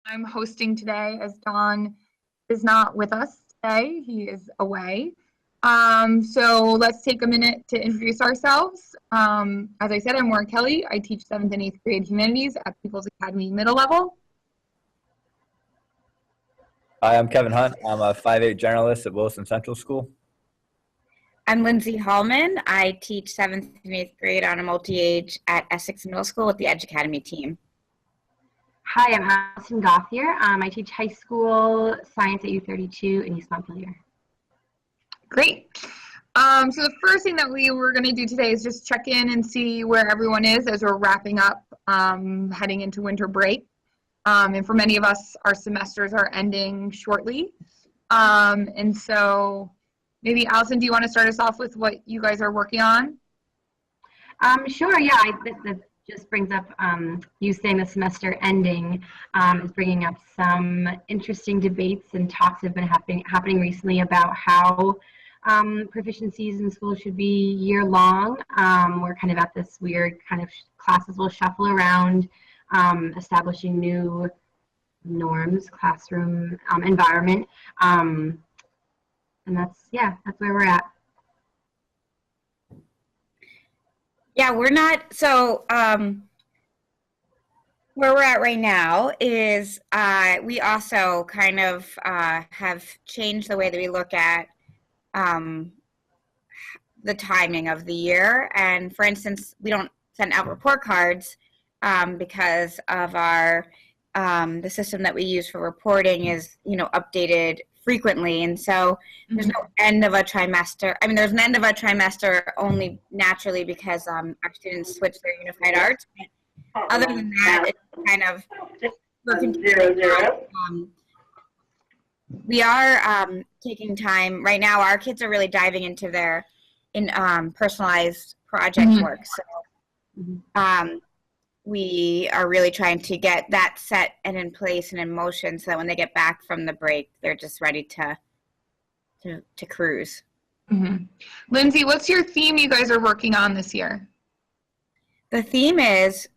I'm hosting today as Don is not with us today. He is away. So let's take a minute to introduce ourselves. As I said, I'm Maura Kelly. I teach 7th and 8th grade humanities at People's Academy Middle Level. Hi, I'm Kevin Hunt. I'm a 5/8 generalist at Wilson Central School. I'm Lindsay Hallman. I teach 7th and 8th grade on a multi-age at Essex Middle School with the Edge Academy team. Hi, I'm Allison Gothier. I teach high school science at U32 in East Montpelier. Great. So the first thing that we were going to do today is just check in and see where everyone is as we're wrapping up, heading into winter break. And for many of us, our semesters are ending shortly. And so maybe, Allison, do you want to start us off with what you guys are working on? Sure, yeah. That just brings up, you saying the semester ending is bringing up some interesting debates and talks have been happening recently about how proficiencies in school should be year-long. We're kind of at this weird kind of classes will shuffle around, establishing new norms, classroom environment. And that's where we're at. Yeah, we're not, so where we're at right now is we also kind of have changed the way that we look at the timing of the year. And for instance, we don't send out report cards because of our, the system that we use for reporting is, updated frequently. And so there's no end of a trimester. I mean, there's an end of a trimester only naturally because our students switch their unified arts. Other than that, it's kind of, we are taking time right now. Our kids are really diving into their personalized project work. So we are really trying to get that set and in place and in motion so that when they get back from the break, they're just ready to cruise. Lindsay, what's your theme you guys are working on this year? The theme is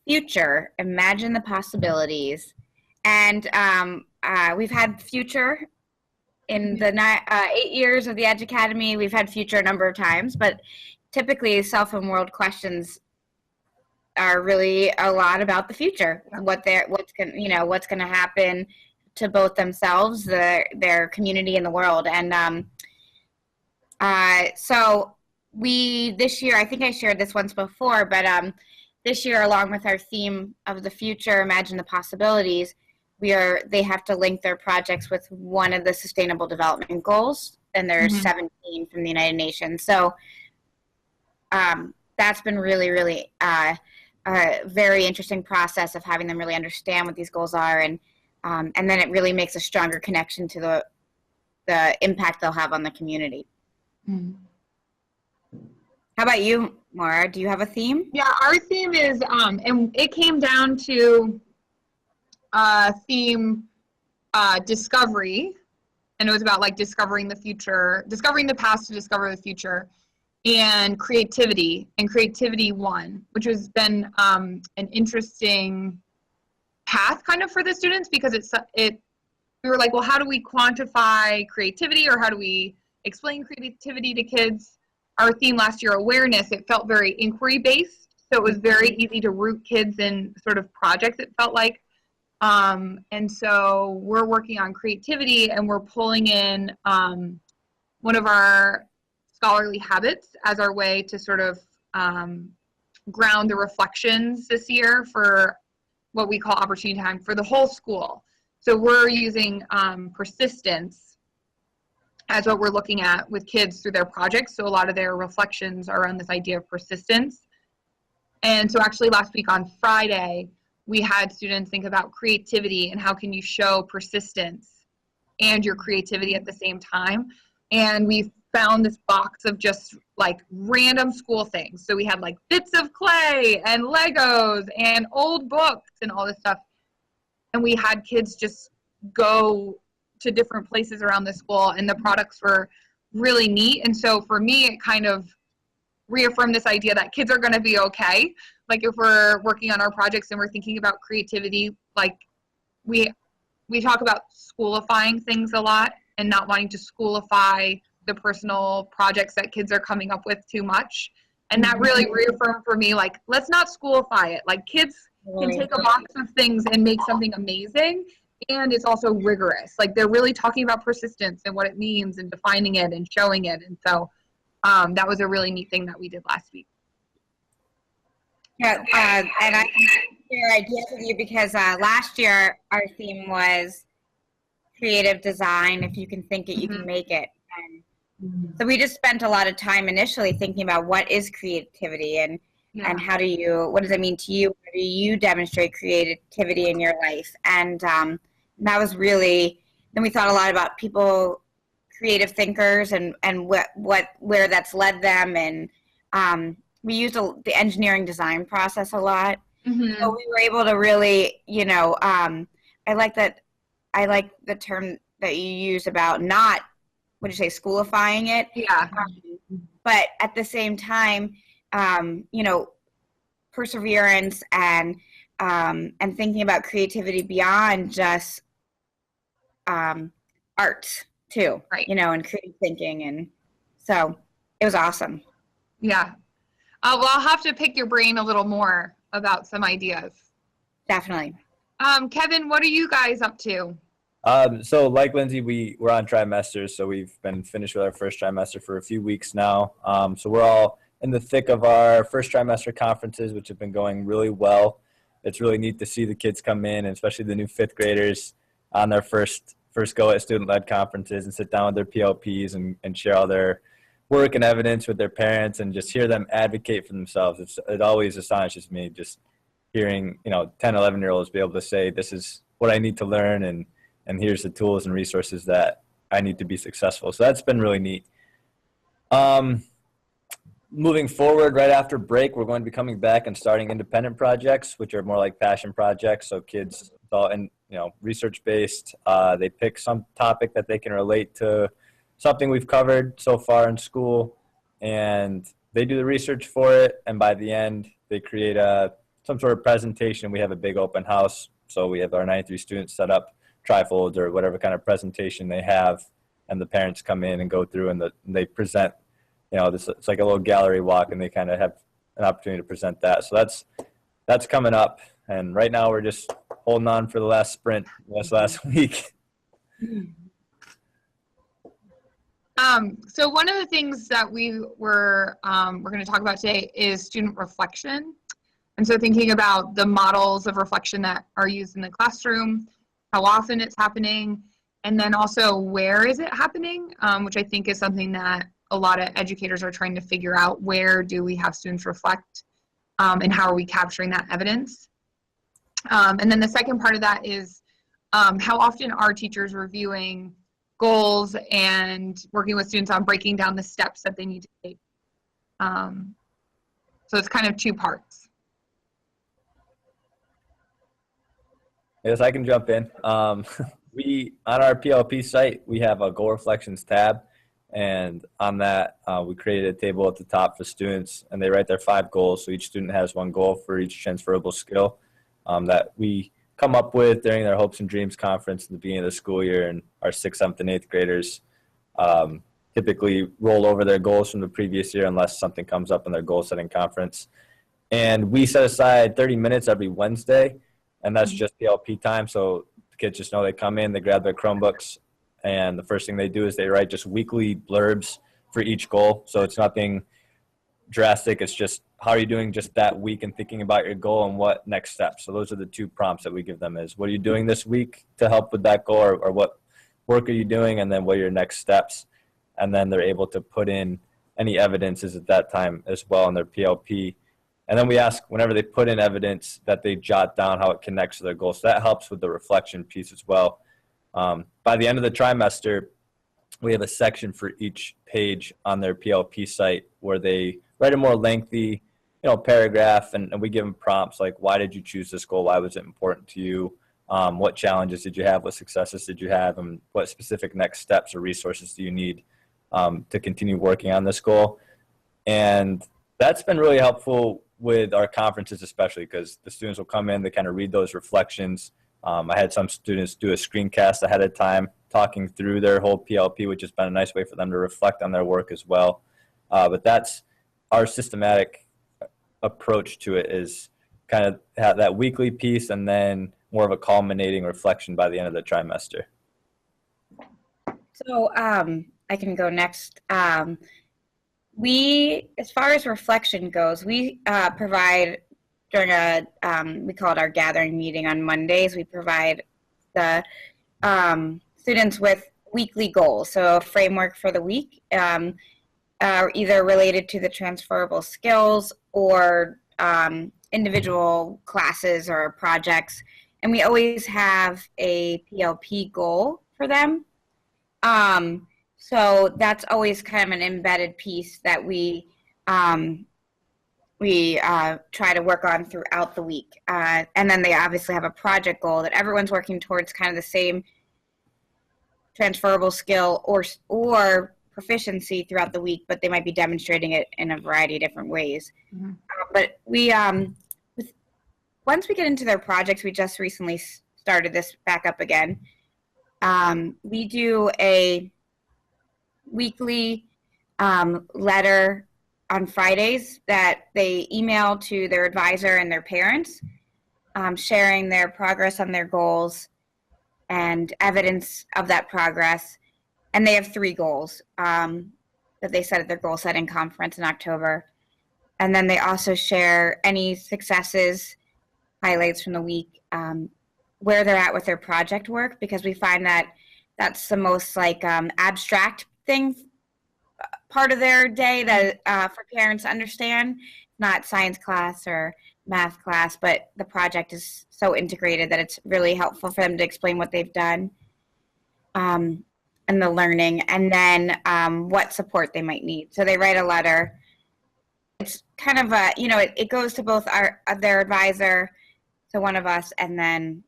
future, imagine the possibilities. And we've had future in the 8 years of the Edge Academy. We've had future a number of times, but typically self and world questions are really a lot about the future, what's going to happen to both themselves, their community, and the world. And so this year, I think I shared this once before, but this year, along with our theme of the future, imagine the possibilities, they have to link their projects with one of the Sustainable Development Goals, and there's 17 from the United Nations. So that's been really, really a very interesting process of having them really understand what these goals are, and then it really makes a stronger connection to the impact they'll have on the community. How about you, Maura? Do you have a theme? Yeah, our theme is, and it came down to theme discovery, and it was about like discovering the future, discovering the past to discover the future, and creativity won, which has been an interesting path kind of for the students, because we were like, well, how do we quantify creativity, or how do we explain creativity to kids? Our theme last year, awareness, it felt very inquiry based, so it was very easy to root kids in sort of projects, it felt like. And so we're working on creativity, and we're pulling in one of our scholarly habits as our way to sort of ground the reflections this year for what we call opportunity time for the whole school. So we're using persistence as what we're looking at with kids through their projects. So a lot of their reflections are around this idea of persistence. And so actually last week on Friday, we had students think about creativity and how can you show persistence and your creativity at the same time. And we found this box of just like random school things. So we had like bits of clay and Legos and old books and all this stuff. And we had kids just go to different places around the school, and the products were really neat. And so for me, it kind of reaffirmed this idea that kids are going to be okay. Like if we're working on our projects and we're thinking about creativity, like we talk about schoolifying things a lot and not wanting to schoolify the personal projects that kids are coming up with too much. And that really reaffirmed for me, like, let's not schoolify it. Like, kids can take a box of things and make something amazing, and it's also rigorous. Like, they're really talking about persistence and what it means and defining it and showing it. And so that was a really neat thing that we did last week. Yeah, and I can share ideas with you because last year our theme was creative design. If you can think it, you can make it. And so we just spent a lot of time initially thinking about what is creativity and how do you, what does it mean to you? How do you demonstrate creativity in your life? And that was really, then we thought a lot about people, creative thinkers and where that's led them. And we used the engineering design process a lot. So we were able to really, you know, I like the term that you use about not, what do you say, schoolifying it? Yeah. But at the same time, you know, perseverance and thinking about creativity beyond just art too, right? You know, and creative thinking, and so it was awesome. Yeah. Well, I'll have to pick your brain a little more about some ideas. Definitely. Kevin, what are you guys up to? So like Lindsay, we're on trimesters, so we've been finished with our first trimester for a few weeks now. So we're all in the thick of our first trimester conferences, which have been going really well. It's really neat to see the kids come in, and especially the new fifth graders on their first go at student-led conferences and sit down with their PLPs and share all their work and evidence with their parents and just hear them advocate for themselves. It always astonishes me just hearing, you know, 10, 11-year-olds be able to say, this is what I need to learn, and here's the tools and resources that I need to be successful. So that's been really neat. Moving forward, right after break, we're going to be coming back and starting independent projects, which are more like passion projects. So kids, and you know, research-based. They pick some topic that they can relate to something we've covered so far in school, and they do the research for it. And by the end, they create some sort of presentation. We have a big open house, so we have our 93 students set up trifolds or whatever kind of presentation they have, and the parents come in and go through and they present. You know, it's like a little gallery walk, and they kind of have an opportunity to present that. So that's coming up, and right now we're just holding on for the last sprint, last week. So one of the things that we're going to talk about today is student reflection. And so thinking about the models of reflection that are used in the classroom, how often it's happening, and then also where is it happening, which I think is something that a lot of educators are trying to figure out. Where do we have students reflect, and how are we capturing that evidence? And then the second part of that is how often are teachers reviewing goals and working with students on breaking down the steps that they need to take. So it's kind of two parts. Yes, I can jump in. We, on our PLP site, we have a goal reflections tab, and on that, we created a table at the top for students, and they write their 5 goals. So each student has 1 goal for each transferable skill that we come up with during their Hopes and Dreams conference at the beginning of the school year. And our 6th, 7th, and 8th graders typically roll over their goals from the previous year unless something comes up in their goal setting conference. And we set aside 30 minutes every Wednesday, and that's just PLP time. So the kids just know they come in, they grab their Chromebooks, and the first thing they do is they write just weekly blurbs for each goal. So it's nothing drastic. It's just how are you doing just that week and thinking about your goal and what next steps. So those are the 2 prompts that we give them is what are you doing this week to help with that goal, or what work are you doing, and then what are your next steps. And then they're able to put in any evidences at that time as well in their PLP. And then we ask whenever they put in evidence that they jot down how it connects to their goals. So that helps with the reflection piece as well. By the end of the trimester, we have a section for each page on their PLP site where they write a more lengthy, paragraph, and we give them prompts like, why did you choose this goal? Why was it important to you? What challenges did you have? What successes did you have? And what specific next steps or resources do you need to continue working on this goal? And that's been really helpful with our conferences, especially because the students will come in, they kind of read those reflections. I had some students do a screencast ahead of time, talking through their whole PLP, which has been a nice way for them to reflect on their work as well. But that's our systematic approach to it, is kind of have that weekly piece and then more of a culminating reflection by the end of the trimester. So I can go next. We, as far as reflection goes, we provide during we call it our gathering meeting on Mondays. We provide the students with weekly goals, so a framework for the week, either related to the transferable skills or individual classes or projects. And we always have a PLP goal for them. So that's always kind of an embedded piece that we try to work on throughout the week. And then they obviously have a project goal that everyone's working towards, kind of the same transferable skill or proficiency throughout the week, but they might be demonstrating it in a variety of different ways. Mm-hmm. But we, once we get into their projects, we just recently started this back up again. We do a weekly letter on Fridays that they email to their advisor and their parents, sharing their progress on their goals and evidence of that progress. And they have 3 goals that they set at their goal setting conference in October. And then they also share any successes, highlights from the week, where they're at with their project work, because we find that that's the most abstract thing, part of their day that for parents to understand, not science class or math class, but the project is so integrated that it's really helpful for them to explain what they've done and the learning, and then what support they might need. So they write a letter. It's kind of it goes to both their advisor, so one of us, and then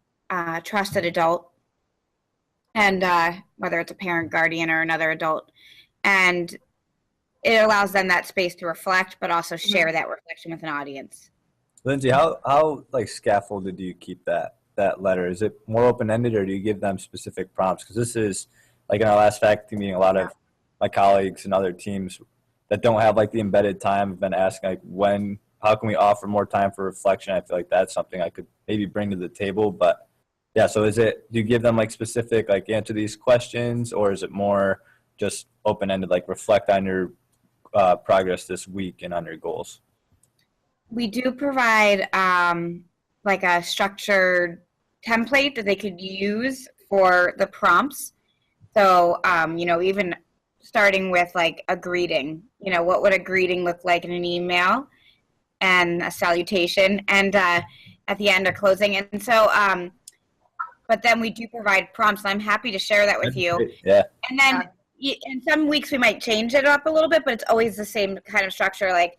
trusted adult, and whether it's a parent, guardian, or another adult. And it allows them that space to reflect, but also share that reflection with an audience. Lindsay, how scaffolded do you keep that letter? Is it more open-ended, or do you give them specific prompts? Because this is, in our last faculty meeting, a lot of my colleagues and other teams that don't have the embedded time have been asking how can we offer more time for reflection? I feel like that's something I could maybe bring to the table. But yeah, so do you give them specific answer these questions, or is it more just open-ended, reflect on your progress this week and on your goals? We do provide a structured template that they could use for the prompts. So, even starting with a greeting, what would a greeting look like in an email, and a salutation, and at the end, a closing. And so, but then we do provide prompts, and I'm happy to share that with you. Yeah. And then in some weeks we might change it up a little bit, but it's always the same kind of structure, like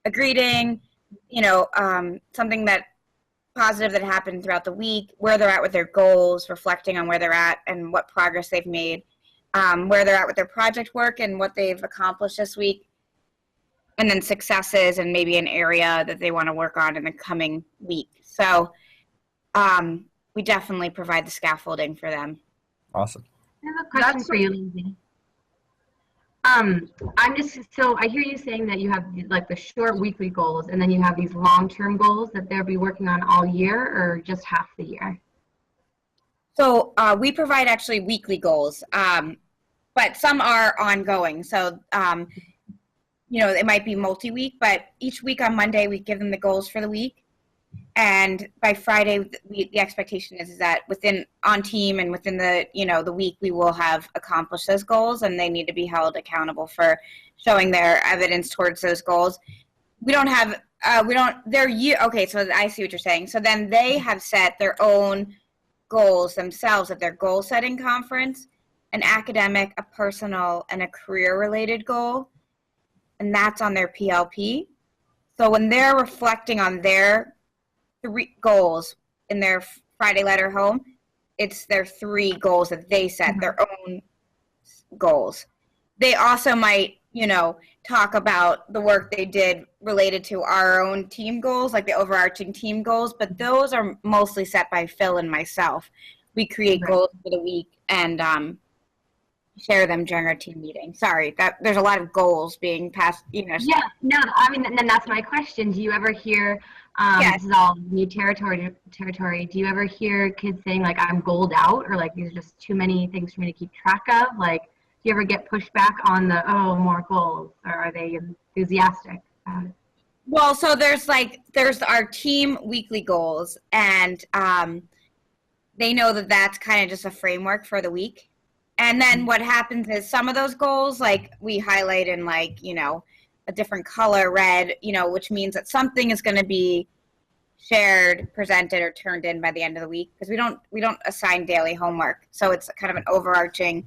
a greeting, something that positive that happened throughout the week, where they're at with their goals, reflecting on where they're at and what progress they've made, where they're at with their project work and what they've accomplished this week, and then successes and maybe an area that they want to work on in the coming week. So we definitely provide the scaffolding for them. Awesome. I have a question for you, Lindsay. So I hear you saying that you have the short weekly goals, and then you have these long-term goals that they'll be working on all year, or just half the year? So we provide actually weekly goals, but some are ongoing. So, it might be multi-week, but each week on Monday, we give them the goals for the week. And by Friday, the expectation is that on team and within the week, we will have accomplished those goals, and they need to be held accountable for showing their evidence towards those goals. Okay, so I see what you're saying. So then they have set their own goals themselves at their goal setting conference, an academic, a personal, and a career related goal. And that's on their PLP. So when they're reflecting on their 3 goals in their Friday letter home, it's their 3 goals that they set, their own goals. They also might, talk about the work they did related to our own team goals, like the overarching team goals, but those are mostly set by Phil and myself. We create goals for the week and share them during our team meeting. Sorry, that there's a lot of goals being passed, you know. Yeah, no, I mean, then that's my question. Do you ever hear, this is all new territory, do you ever hear kids saying, like, I'm goaled out, or like, these are just too many things for me to keep track of? Like, do you ever get pushback on the, oh, more goals, or are they enthusiastic about it? Well, so there's our team weekly goals, and they know that that's kind of just a framework for the week. And then what happens is some of those goals, like, we highlight in, like, you know, a different color, red, you know, which means that something is going to be shared, presented, or turned in by the end of the week, because we don't assign daily homework. So it's kind of an overarching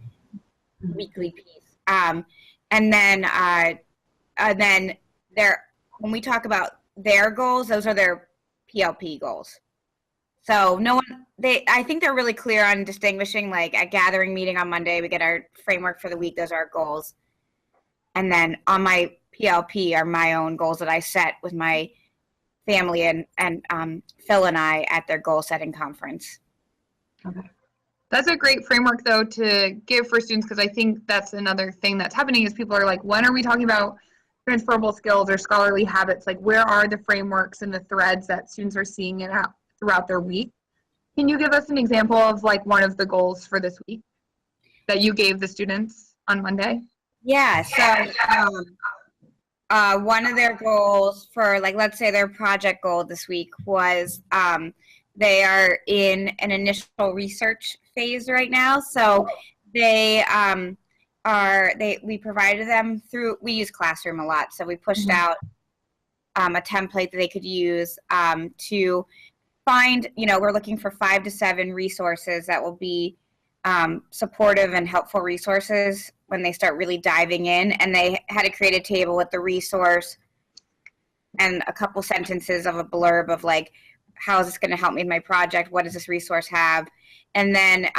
weekly piece. And then when we talk about their goals, those are their PLP goals. So I think they're really clear on distinguishing, like, at gathering meeting on Monday, we get our framework for the week, those are our goals. And then on my PLP are my own goals that I set with my family and Phil and I at their goal setting conference. Okay. That's a great framework, though, to give for students, because I think that's another thing that's happening is people are like, when are we talking about transferable skills or scholarly habits? Like, where are the frameworks and the threads that students are seeing it out throughout their week? Can you give us an example of, like, one of the goals for this week that you gave the students on Monday? Yeah, so one of their goals for, like, let's say their project goal this week was they are in an initial research phase right now. So we provided them through, we use Classroom a lot. So we pushed out a template that they could use to find, you know, we're looking for 5 to 7 resources that will be supportive and helpful resources when they start really diving in. And they had to create a table with the resource and a couple sentences of a blurb of, like, how is this going to help me in my project? What does this resource have? And then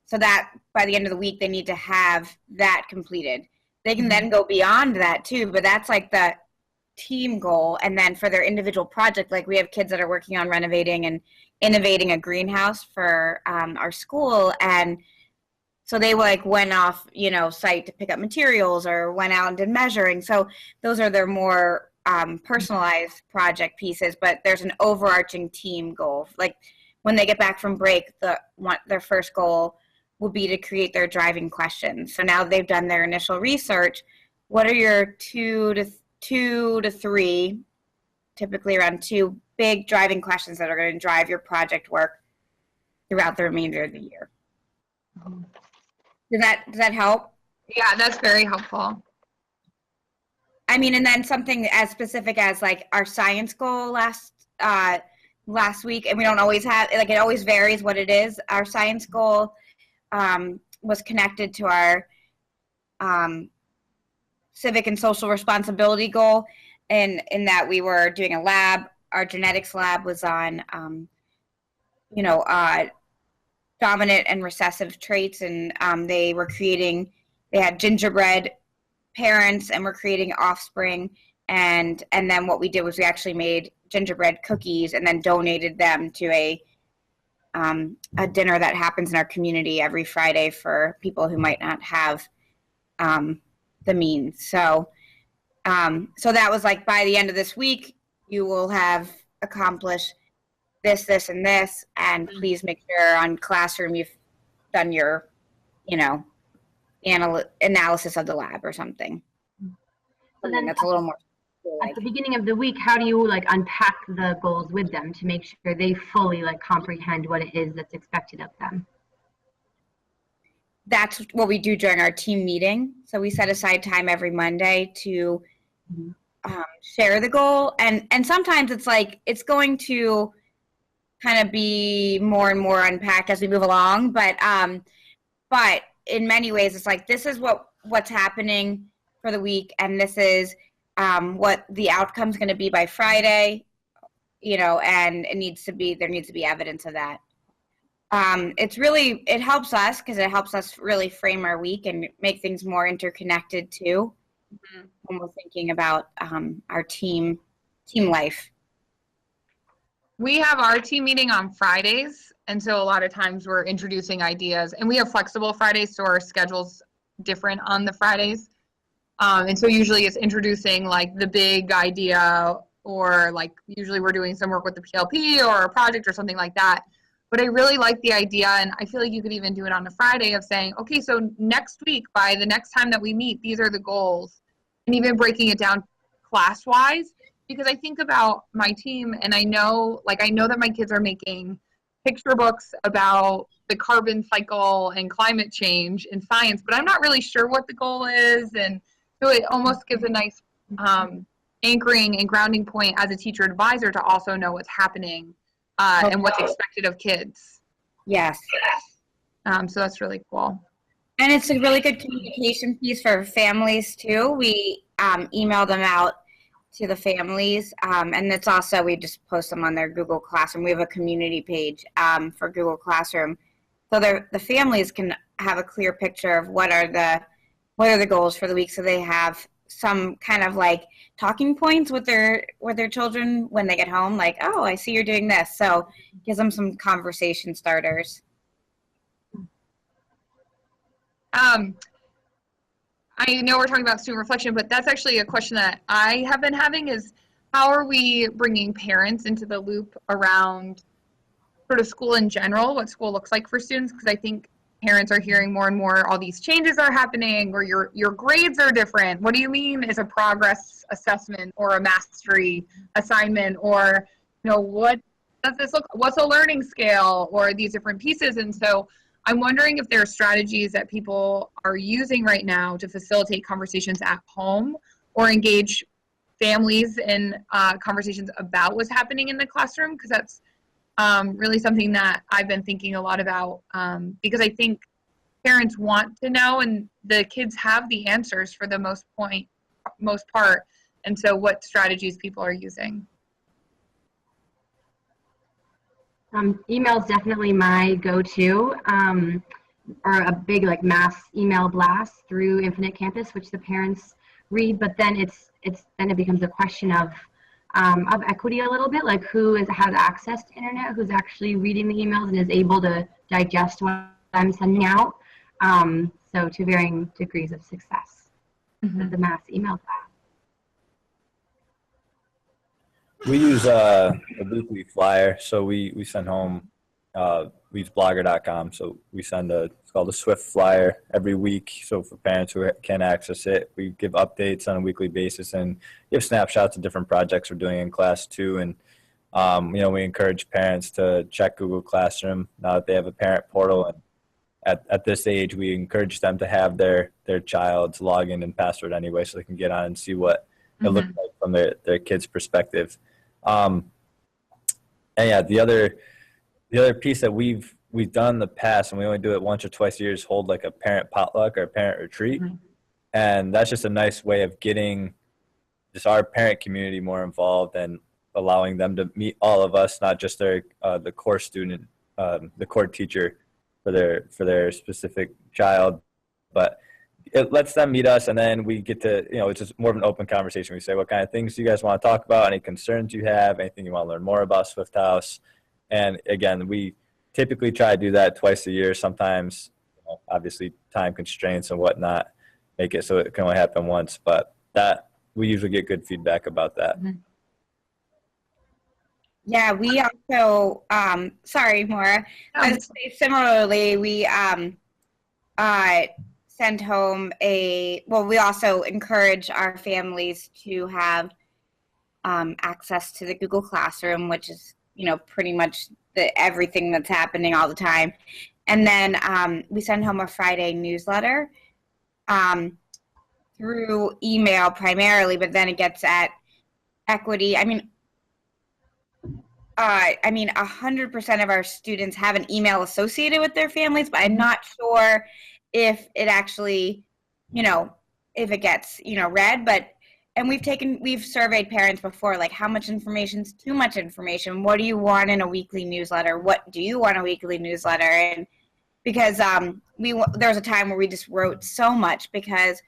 so that by the end of the week, they need to have that completed. They can then go beyond that too, but that's like the team goal. And then for their individual project, like, we have kids that are working on renovating and innovating a greenhouse for our school. And so they, like, went off, you know, site to pick up materials or went out and did measuring. So those are their more personalized project pieces, but there's an overarching team goal. Like, when they get back from break, their first goal will be to create their driving questions. So now they've done their initial research. What are your 2 to 3, typically around 2 big driving questions that are going to drive your project work throughout the remainder of the year? Does that help? Yeah, that's very helpful. I mean, and then something as specific as, like, our science goal last week, and we don't always have, like, it always varies what it is. Our science goal was connected to our civic and social responsibility goal, and in that we were doing a lab. Our genetics lab was on, dominant and recessive traits, and they had gingerbread parents and were creating offspring, and then what we did was we actually made gingerbread cookies and then donated them to a dinner that happens in our community every Friday for people who might not have the means. So that was, like, by the end of this week, you will have accomplished this, this, and this, and please make sure on Classroom you've done your, you know, analysis of the lab or something. So then that's a little more. At the beginning of the week, how do you, like, unpack the goals with them to make sure they fully, like, comprehend what it is that's expected of them? That's what we do during our team meeting. So we set aside time every Monday to share the goal. And sometimes it's like, it's going to kind of be more and more unpacked as we move along. But in many ways, it's like, this is what's happening for the week. And this is what the outcome's going to be by Friday, you know, and there needs to be evidence of that. It helps us because it helps us really frame our week and make things more interconnected too. when we're thinking about our team life. We have our team meeting on Fridays, and so a lot of times we're introducing ideas, and we have flexible Fridays, so our schedule's different on the Fridays. And so usually it's introducing like the big idea, or like usually we're doing some work with the PLP or a project or something like that. But I really like the idea, and I feel like you could even do it on a Friday of saying, okay, so next week, by the next time that we meet, these are the goals, and even breaking it down class-wise. Because I think about my team, and I know that my kids are making picture books about the carbon cycle and climate change in science, but I'm not really sure what the goal is. And so it almost gives a nice anchoring and grounding point as a teacher advisor to also know what's happening and what's expected of kids. Yes. So that's really cool. And it's a really good communication piece for families too. We email them out to the families, and it's also, we just post them on their Google Classroom. We have a community page for Google Classroom, so the families can have a clear picture of what are the goals for the week, so they have some kind of like talking points with their children when they get home, like, oh, I see you're doing this, so it gives them some conversation starters. I know we're talking about student reflection, but that's actually a question that I have been having is, how are we bringing parents into the loop around sort of school in general, what school looks like for students? Because I think parents are hearing more and more, all these changes are happening, or your grades are different. What do you mean is a progress assessment or a mastery assignment, or, you know, what does this look, what's a learning scale, or these different pieces? And so I'm wondering if there are strategies that people are using right now to facilitate conversations at home or engage families in conversations about what's happening in the classroom, because that's really something that I've been thinking a lot about, because I think parents want to know, and the kids have the answers for the most part. And so what strategies people are using. Email is definitely my go-to, or a big like mass email blast through Infinite Campus, which the parents read. But then it becomes a question of equity a little bit, like who has access to internet, who's actually reading the emails and is able to digest what I'm sending out. So to varying degrees of success with the mass email blast. We use a weekly flyer, so we send home, we use blogger.com, so we send it's called a Swift flyer every week. So for parents who can access it, we give updates on a weekly basis and give snapshots of different projects we're doing in class too. And, you know, we encourage parents to check Google Classroom now that they have a parent portal. And at this age, we encourage them to have their child's login and password anyway, so they can get on and see what it looks like from their kid's perspective. And yeah, the other piece that we've done in the past, and we only do it once or twice a year, is hold like a parent potluck or a parent retreat. And that's just a nice way of getting just our parent community more involved and allowing them to meet all of us, not just the core student, the core teacher for their specific child, but it lets them meet us, and then we get to, you know, it's just more of an open conversation. We say, what kind of things do you guys want to talk about? Any concerns you have? Anything you want to learn more about Swift House? And again, we typically try to do that twice a year. Sometimes, you know, obviously time constraints and whatnot make it so it can only happen once, but that we usually get good feedback about that. Yeah, we also, sorry, Maura. I would say similarly, we send home we also encourage our families to have access to the Google Classroom, which is, you know, pretty much everything that's happening all the time. And then we send home a Friday newsletter through email primarily, but then it gets at equity. I mean, 100% of our students have an email associated with their families, but I'm not sure if it actually, you know, if it gets, you know, read. And we've surveyed parents before, like, how much information is too much information? What do you want in a weekly newsletter? What do you want a weekly newsletter? And because there was a time where we just wrote so much because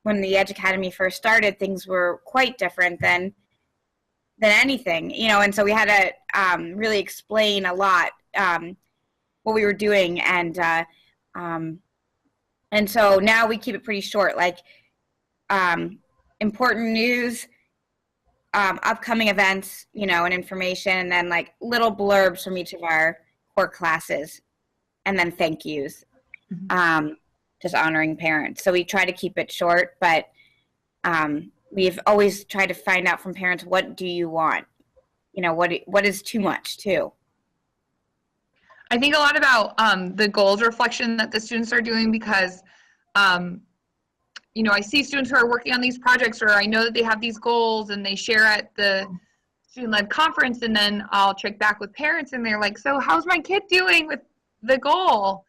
when the Edge Academy first started, things were quite different than anything, you know, and so we had to really explain a lot what we were doing, and so now we keep it pretty short, like important news, upcoming events, you know, and information, and then like little blurbs from each of our core classes, and then thank yous, just honoring parents. So we try to keep it short, but we've always tried to find out from parents, what do you want? You know, what is too much too? I think a lot about the goals reflection that the students are doing, because, you know, I see students who are working on these projects, or I know that they have these goals and they share at the student-led conference, and then I'll check back with parents and they're like, so how's my kid doing with the goal?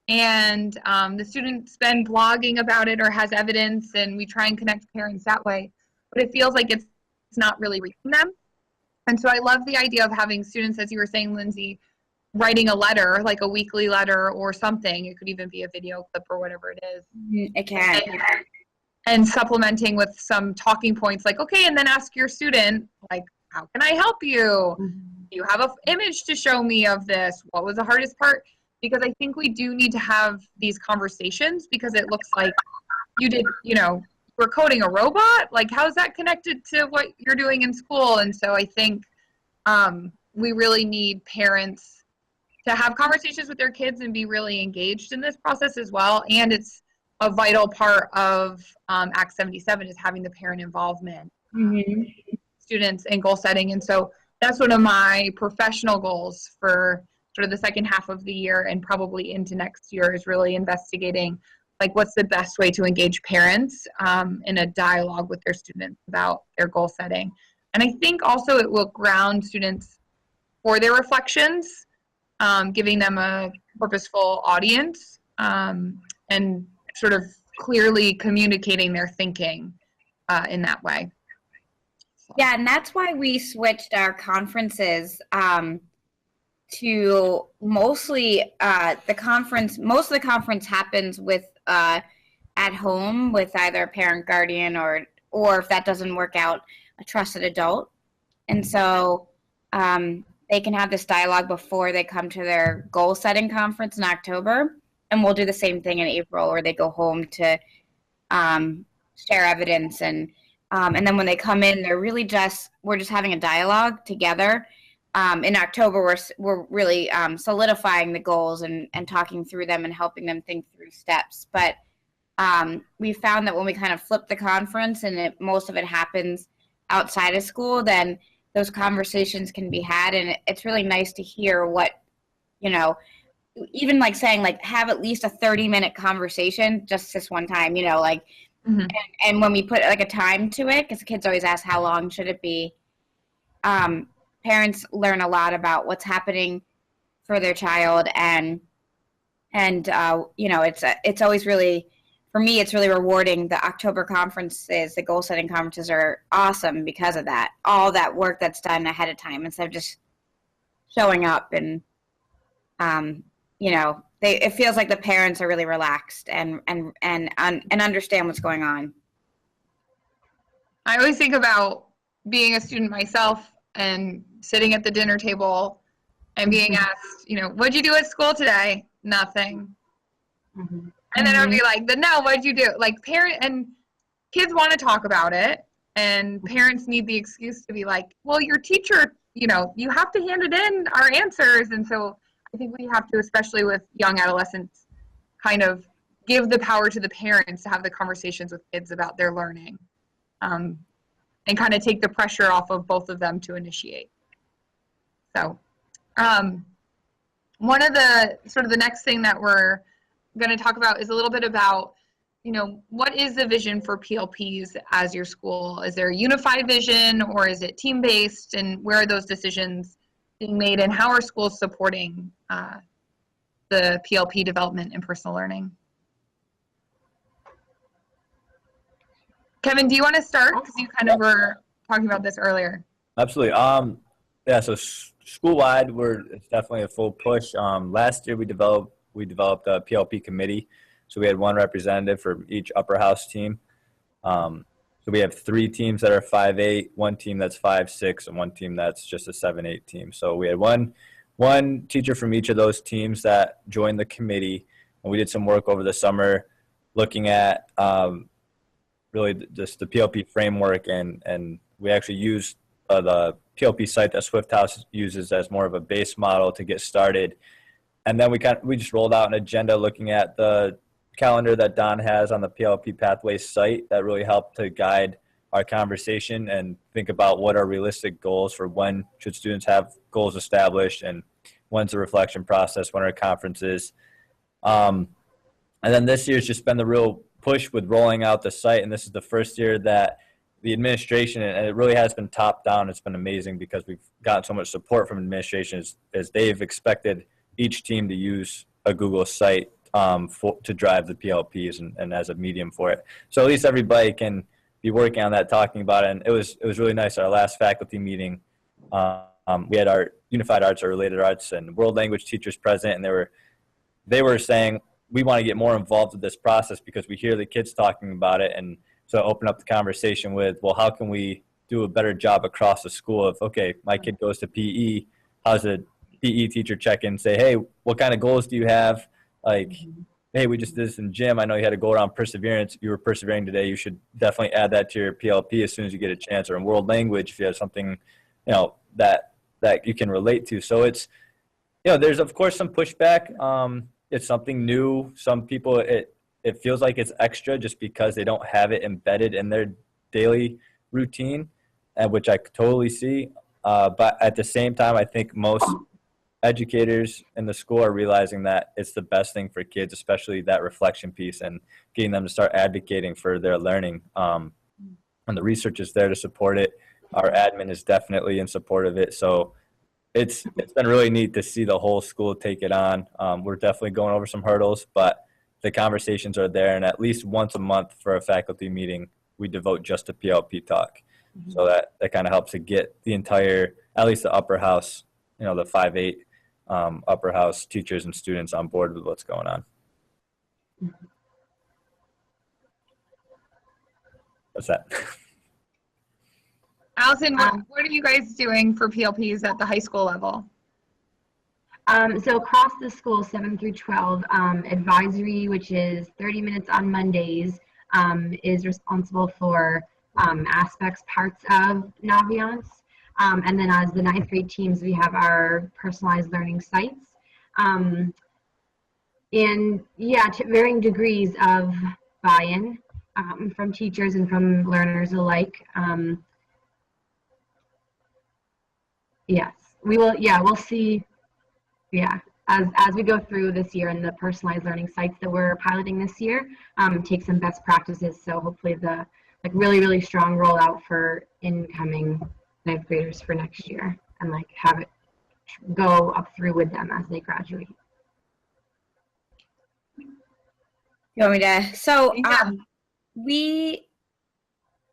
And the student's been blogging about it or has evidence, and we try and connect parents that way, but it feels like it's not really reaching them. And so I love the idea of having students, as you were saying, Lindsay, writing a letter, like a weekly letter or something. It could even be a video clip or whatever it is. It can. And supplementing with some talking points, like, okay, and then ask your student, like, how can I help you? Do you have an image to show me of this? What was the hardest part? Because I think we do need to have these conversations, because it looks like you did, you know, we're coding a robot. Like, how is that connected to what you're doing in school? And so I think we really need parents to have conversations with their kids and be really engaged in this process as well. And it's a vital part of Act 77 is having the parent involvement, students, and goal setting. And so that's one of my professional goals for sort of the second half of the year and probably into next year, is really investigating, like, what's the best way to engage parents in a dialogue with their students about their goal setting. And I think also it will ground students for their reflections, giving them a purposeful audience, and sort of clearly communicating their thinking in that way. Yeah, and that's why we switched our conferences to mostly the conference. Most of the conference happens with at home with either a parent, guardian, or if that doesn't work out, a trusted adult. And so they can have this dialogue before they come to their goal setting conference in October, and we'll do the same thing in April, where they go home to share evidence, and then when they come in, we're just having a dialogue together. In October, we're really solidifying the goals and talking through them and helping them think through steps. But we found that when we kind of flip the conference and most of it happens outside of school, then those conversations can be had. And it's really nice to hear what, you know, even like saying, like, have at least a 30-minute conversation just this one time, you know, like, and when we put like a time to it, because the kids always ask, how long should it be? Parents learn a lot about what's happening for their child, and you know, it's always really, for me, it's really rewarding. The October conferences, the goal setting conferences, are awesome because of that. All that work that's done ahead of time, instead of just showing up, and you know, it feels like the parents are really relaxed and understand what's going on. I always think about being a student myself and sitting at the dinner table and being asked, you know, what'd you do at school today? Nothing. And then I'd be like, no, what'd you do? Like, parent and kids want to talk about it, and parents need the excuse to be like, well, your teacher, you know, you have to hand it in, our answers. And so I think we have to, especially with young adolescents, kind of give the power to the parents to have the conversations with kids about their learning, and kind of take the pressure off of both of them to initiate. So one of the sort of the next thing that we're going to talk about is a little bit about, you know, what is the vision for PLPs as your school? Is there a unified vision, or is it team-based, and where are those decisions being made, and how are schools supporting the PLP development and personal learning? Kevin, do you want to start? Because you kind of were talking about this earlier. Absolutely. Yeah, so school-wide, it's definitely a full push. Last year we developed a PLP committee. So we had one representative for each upper house team. So we have 3 teams that are 5'8", 1 team that's 5'6", and 1 team that's just a 7'8" team. So we had one teacher from each of those teams that joined the committee, and we did some work over the summer looking at really just the PLP framework, and we actually used the PLP site that Swift House uses as more of a base model to get started. And then we just rolled out an agenda looking at the calendar that Don has on the PLP Pathways site that really helped to guide our conversation and think about what are realistic goals for when should students have goals established, and when's the reflection process, when are conferences. And then this year's just been the real push with rolling out the site, and this is the first year that the administration, and it really has been top down, it's been amazing because we've gotten so much support from administration as they've expected each team to use a Google site to drive the PLPs and as a medium for it. So at least everybody can be working on that, talking about it. And it was really nice. Our last faculty meeting, we had our unified arts or related arts and world language teachers present, and they were saying, we want to get more involved with this process because we hear the kids talking about it. And so open up the conversation with, well, how can we do a better job across the school of, okay, my kid goes to PE, how's a PE teacher check in and say, hey, what kind of goals do you have? Like, hey, we just did this in gym. I know you had to go around perseverance. You were persevering today. You should definitely add that to your PLP as soon as you get a chance. Or in world language, if you have something, that you can relate to. So it's, there's of course some pushback. It's something new. Some people, it feels like it's extra just because they don't have it embedded in their daily routine, which I totally see. But at the same time, I think most educators in the school are realizing that it's the best thing for kids, especially that reflection piece and getting them to start advocating for their learning. And the research is there to support it. Our admin is definitely in support of it. So it's been really neat to see the whole school take it on. We're definitely going over some hurdles, but the conversations are there. And at least once a month for a faculty meeting, we devote just to PLP talk. Mm-hmm. So that kind of helps to get the entire, at least the upper house, the 5'8", upper house teachers and students on board with what's going on. What's that? Allison, what are you guys doing for PLPs at the high school level? So across the school, 7 through 12, advisory, which is 30 minutes on Mondays, is responsible for parts of Naviance. And then as the 9th grade teams, we have our personalized learning sites. And yeah, to varying degrees of buy-in from teachers and from learners alike. Yes, we will. Yeah, we'll see. Yeah, as we go through this year and the personalized learning sites that we're piloting this year, take some best practices. So hopefully the really strong rollout for incoming 9th graders for next year, and have it go up through with them as they graduate. You want me to? So Yeah. we,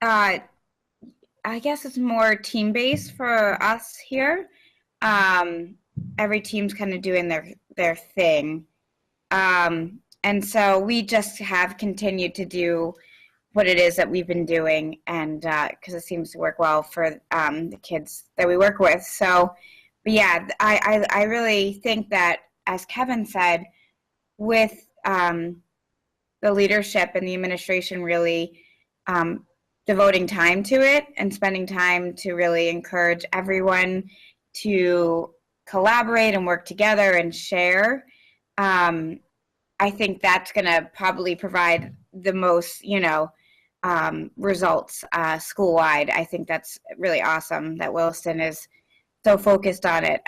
I guess it's more team-based for us here. Every team's kind of doing their thing. And so we just have continued to do what it is that we've been doing, and because it seems to work well for the kids that we work with. So, but yeah, I really think that, as Kevin said, with the leadership and the administration really devoting time to it and spending time to really encourage everyone to collaborate and work together and share, I think that's going to probably provide the most, results school-wide. I think that's really awesome that Williston is so focused on it.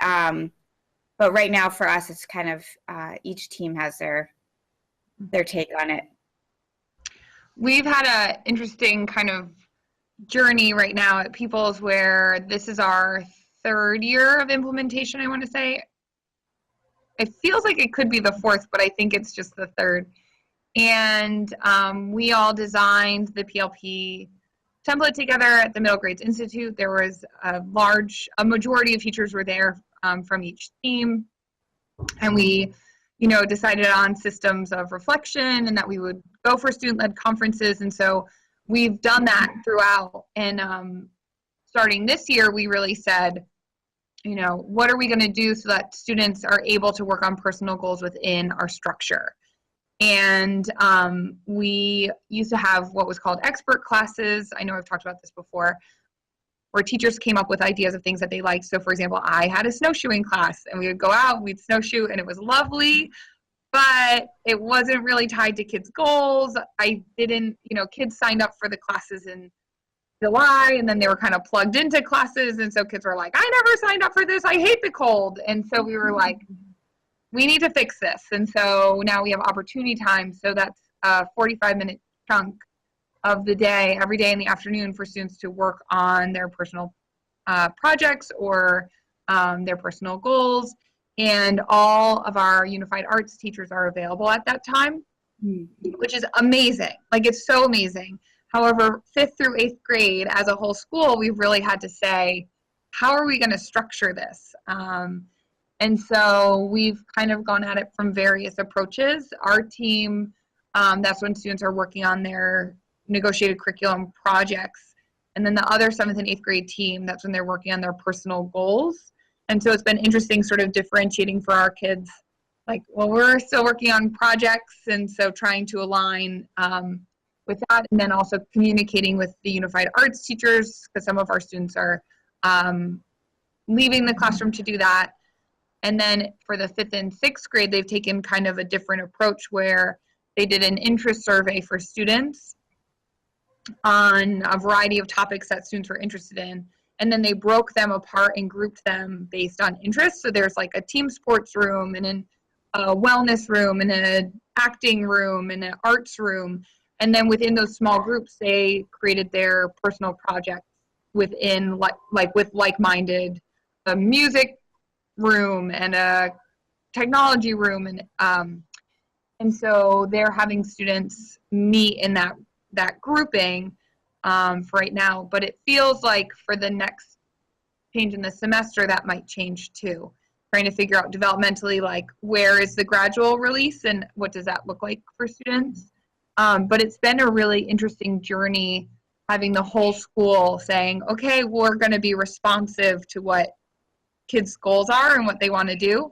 But right now for us, it's kind of each team has their take on it. We've had an interesting kind of journey right now at Peoples where this is our 3rd year of implementation, I want to say. It feels like it could be the 4th, but I think it's just the 3rd. And we all designed the PLP template together at the Middle Grades Institute. There was a majority of teachers were there from each team. And we, decided on systems of reflection and that we would go for student-led conferences. And so we've done that throughout. And starting this year, we really said, you know, what are we going to do so that students are able to work on personal goals within our structure? And we used to have what was called expert classes. I know I've talked about this before, where teachers came up with ideas of things that they liked. So for example, I had a snowshoeing class, and we would go out, we'd snowshoe, and it was lovely, but it wasn't really tied to kids' goals. I didn't, you know, kids signed up for the classes in July, and then they were kind of plugged into classes. And so kids were like, I never signed up for this. I hate the cold. And so we were like, we need to fix this. And so now we have opportunity time. So that's a 45-minute chunk of the day, every day in the afternoon, for students to work on their personal projects or their personal goals. And all of our unified arts teachers are available at that time, which is amazing. Like, it's so amazing. However, 5th through 8th grade as a whole school, we've really had to say, how are we going to structure this? And so we've kind of gone at it from various approaches. Our team, that's when students are working on their negotiated curriculum projects. And then the other 7th and 8th grade team, that's when they're working on their personal goals. And so it's been interesting sort of differentiating for our kids, like, well, we're still working on projects, and so trying to align with that, and then also communicating with the unified arts teachers, because some of our students are leaving the classroom to do that. And then for the 5th and 6th grade, they've taken kind of a different approach, where they did an interest survey for students on a variety of topics that students were interested in. And then they broke them apart and grouped them based on interest. So there's like a team sports room, and a wellness room, and an acting room, and an arts room. And then within those small groups, they created their personal projects within, like with like-minded, a music room and a technology room. And so they're having students meet in that grouping for right now. But it feels like for the next change in the semester, that might change too. Trying to figure out developmentally, like, where is the gradual release and what does that look like for students? But it's been a really interesting journey, having the whole school saying, okay, we're going to be responsive to what kids' goals are and what they want to do.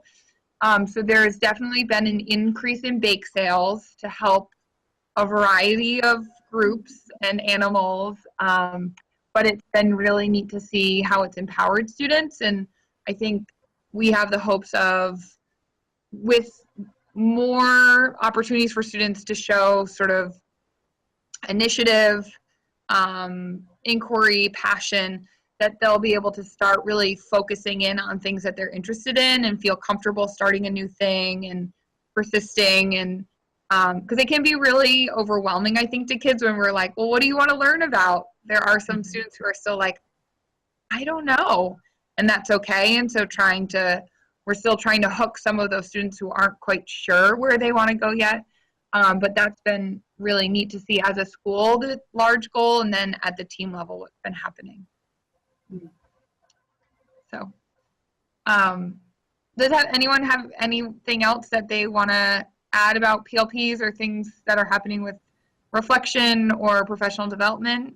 So there's definitely been an increase in bake sales to help a variety of groups and animals. But it's been really neat to see how it's empowered students. And I think we have the hopes of, with more opportunities for students to show sort of initiative, inquiry, passion, that they'll be able to start really focusing in on things that they're interested in and feel comfortable starting a new thing and persisting. And because it can be really overwhelming, I think, to kids when we're like, well, what do you want to learn about? There are some students who are still like, I don't know. And that's okay. And so we're still trying to hook some of those students who aren't quite sure where they want to go yet. But that's been really neat to see as a school, the large goal, and then at the team level, what's been happening. So, does anyone have anything else that they want to add about PLPs or things that are happening with reflection or professional development?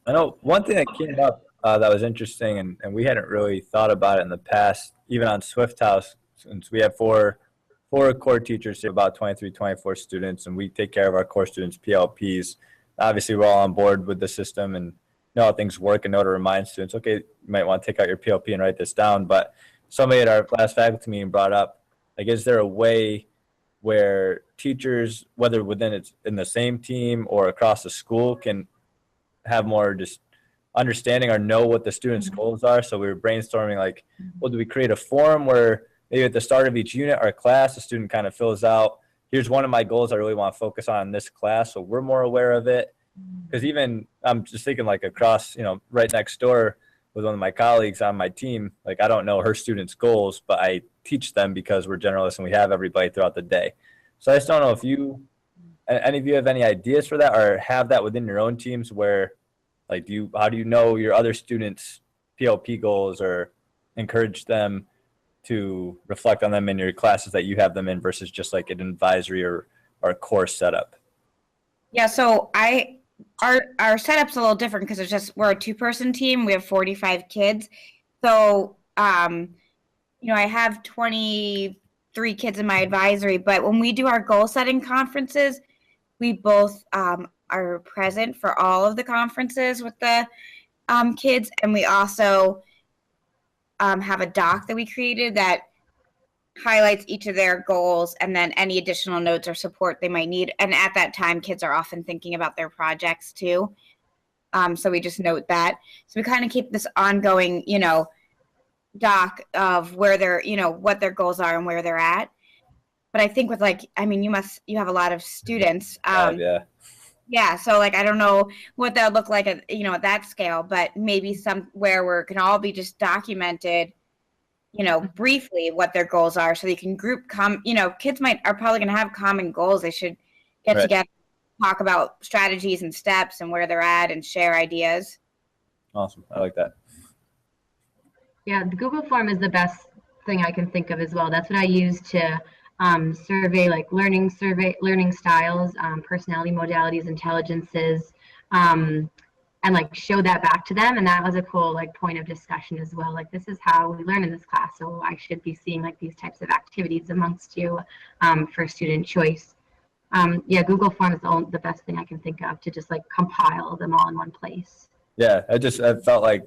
I know one thing that came up that was interesting, and we hadn't really thought about it in the past, even on Swift House, since we have four core teachers, about 23, 24 students, and we take care of our core students' PLPs. Obviously, we're all on board with the system and know how things work and know to remind students, okay, you might want to take out your PLP and write this down. But somebody at our last faculty meeting brought up, like, is there a way where teachers, whether in the same team or across the school, can have more just understanding or know what the students' goals are? So we were brainstorming, like, well, do we create a form where maybe at the start of each unit or class, the student kind of fills out, here's one of my goals I really want to focus on in this class, so we're more aware of it. Because even I'm just thinking, like, across, right next door with one of my colleagues on my team, like, I don't know her students' goals, but I teach them because we're generalists and we have everybody throughout the day. So I just don't know if any of you have any ideas for that, or have that within your own teams where, like, how do you know your other students' PLP goals, or encourage them to reflect on them in your classes that you have them in versus just like an advisory or a course setup? Yeah, so I our setup's a little different because we're a 2-person team. We have 45 kids. So, I have 23 kids in my advisory, but when we do our goal setting conferences, we both are present for all of the conferences with the kids. And we also have a doc that we created that highlights each of their goals and then any additional notes or support they might need. And at that time, kids are often thinking about their projects too. So we just note that. So we kind of keep this ongoing, doc of where they're, what their goals are and where they're at. But I think with you have a lot of students. Yeah. Yeah. So I don't know what that would look like at, at that scale, but maybe somewhere where it can all be just documented, briefly what their goals are so they can kids are probably going to have common goals. They should get together, talk about strategies and steps and where they're at and share ideas. Awesome. I like that. Yeah, the Google form is the best thing I can think of as well. That's what I use to survey learning styles, personality modalities, intelligences, and show that back to them. And that was a cool point of discussion as well. This is how we learn in this class, so I should be seeing these types of activities amongst you for student choice. Yeah, Google Form is the best thing I can think of to just compile them all in one place. Yeah, I felt like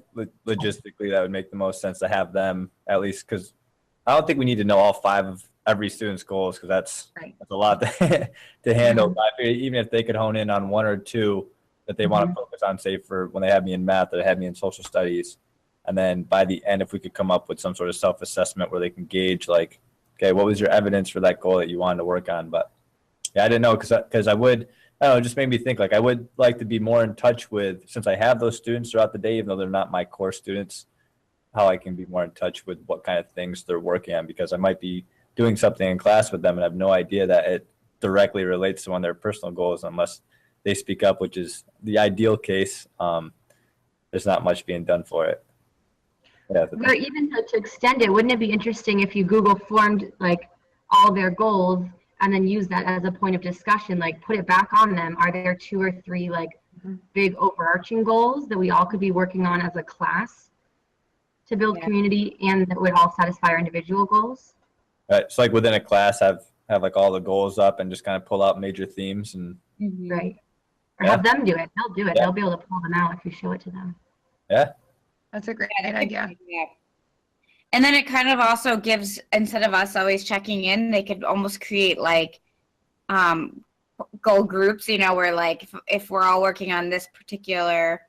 logistically that would make the most sense to have them at least, because I don't think we need to know all 5 of every student's goals, because that's a lot to handle. But I figured even if they could hone in on 1 or 2 that they want to focus on, say for when they had me in math or they had me in social studies, and then by the end, if we could come up with some sort of self-assessment where they can gauge okay, what was your evidence for that goal that you wanted to work on? But yeah, I didn't know, because I would. I don't know, it just made me think I would like to be more in touch with, since I have those students throughout the day, even though they're not my core students, how I can be more in touch with what kind of things they're working on, because I might be doing something in class with them and have no idea that it directly relates to one of their personal goals unless they speak up, which is the ideal case. There's not much being done for it. Yeah, or even to extend it, wouldn't it be interesting if you Google formed all their goals and then use that as a point of discussion, put it back on them? Are there 2 or 3 big overarching goals that we all could be working on as a class to build community, and that would all satisfy our individual goals? Right. So within a class, have all the goals up and just kind of pull out major themes and right. Or have them do it. They'll do it. They'll be able to pull them out if you show it to them. Yeah. That's a great idea. And then it kind of also gives, instead of us always checking in, they could almost create goal groups, where if we're all working on this particular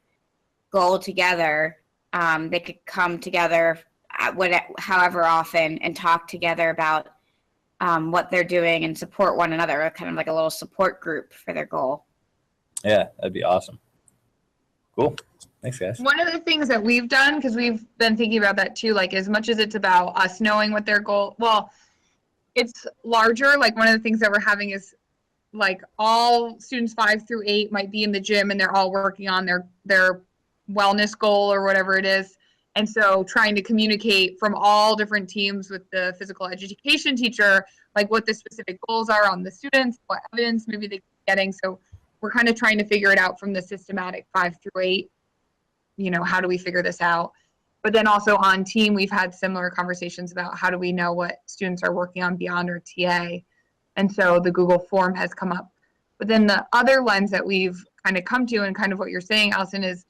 goal together, they could come together however often and talk together about what they're doing and support one another, kind of like a little support group for their goal. Yeah, that'd be awesome. Cool. Thanks, guys. One of the things that we've done, because we've been thinking about that too, as much as it's about us knowing what their goal, it's larger. One of the things that we're having is all students 5 through 8 might be in the gym and they're all working on their wellness goal or whatever it is. And so trying to communicate from all different teams with the physical education teacher, what the specific goals are on the students, what evidence maybe they're getting. So we're kind of trying to figure it out from the systematic 5 through 8. How do we figure this out? But then also on team, we've had similar conversations about how do we know what students are working on beyond our TA. And so the Google form has come up. But then the other lens that we've kind of come to, and kind of what you're saying, Allison, is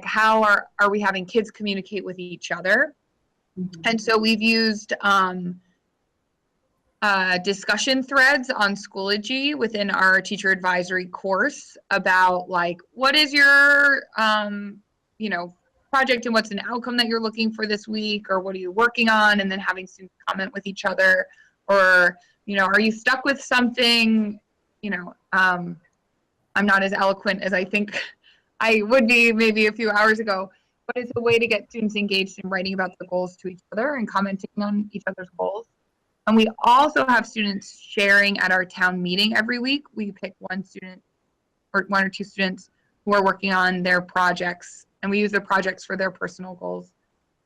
how are we having kids communicate with each other? And so we've used discussion threads on Schoology within our teacher advisory course about what is your project and what's an outcome that you're looking for this week, or what are you working on, and then having students comment with each other, or are you stuck with something? I'm not as eloquent as I think I would be maybe a few hours ago, but it's a way to get students engaged in writing about their goals to each other and commenting on each other's goals. And we also have students sharing at our town meeting every week. We pick 1 student or 1 or 2 students who are working on their projects, and we use their projects for their personal goals.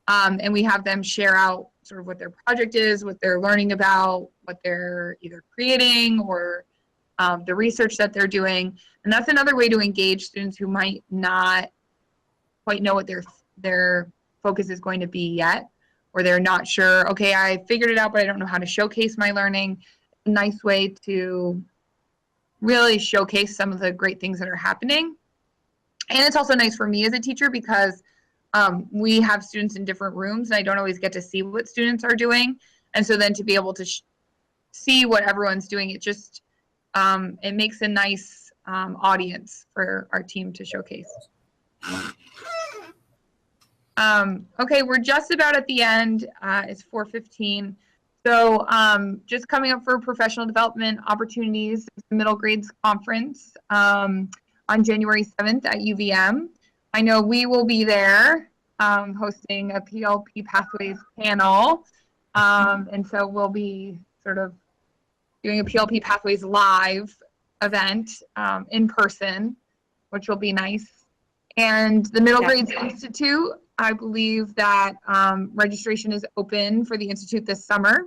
And we have them share out sort of what their project is, what they're learning about, what they're either creating or the research that they're doing. And that's another way to engage students who might not quite know what their focus is going to be yet, or they're not sure, okay, I figured it out, but I don't know how to showcase my learning. A nice way to really showcase some of the great things that are happening. And it's also nice for me as a teacher because we have students in different rooms and I don't always get to see what students are doing. And so then to be able to see what everyone's doing, it just, it makes a nice audience for our team to showcase. Okay, we're just about at the end. It's 4:15. So just coming up for professional development opportunities, the middle grades conference on January 7th at UVM. I know we will be there hosting a PLP Pathways panel. And so we'll be sort of doing a PLP Pathways live event in person, which will be nice. And the Middle Grades Institute, I believe that registration is open for the Institute this summer.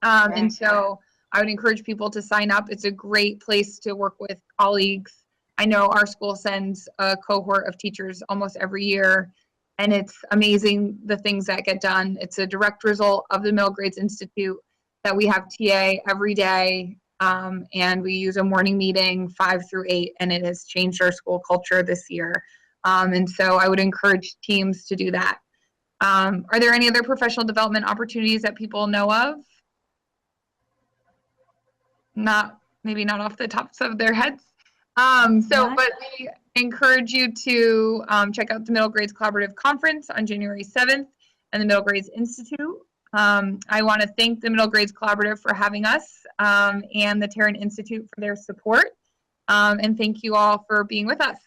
And so I would encourage people to sign up. It's a great place to work with colleagues. I know our school sends a cohort of teachers almost every year, and it's amazing the things that get done. It's a direct result of the Middle Grades Institute that we have TA every day, and we use a morning meeting 5 through 8, and it has changed our school culture this year. And so I would encourage teams to do that. Are there any other professional development opportunities that people know of? Maybe not off the tops of their heads. But we encourage you to check out the Middle Grades Collaborative Conference on January 7th and the Middle Grades Institute. I want to thank the Middle Grades Collaborative for having us and the Tarrant Institute for their support. And thank you all for being with us.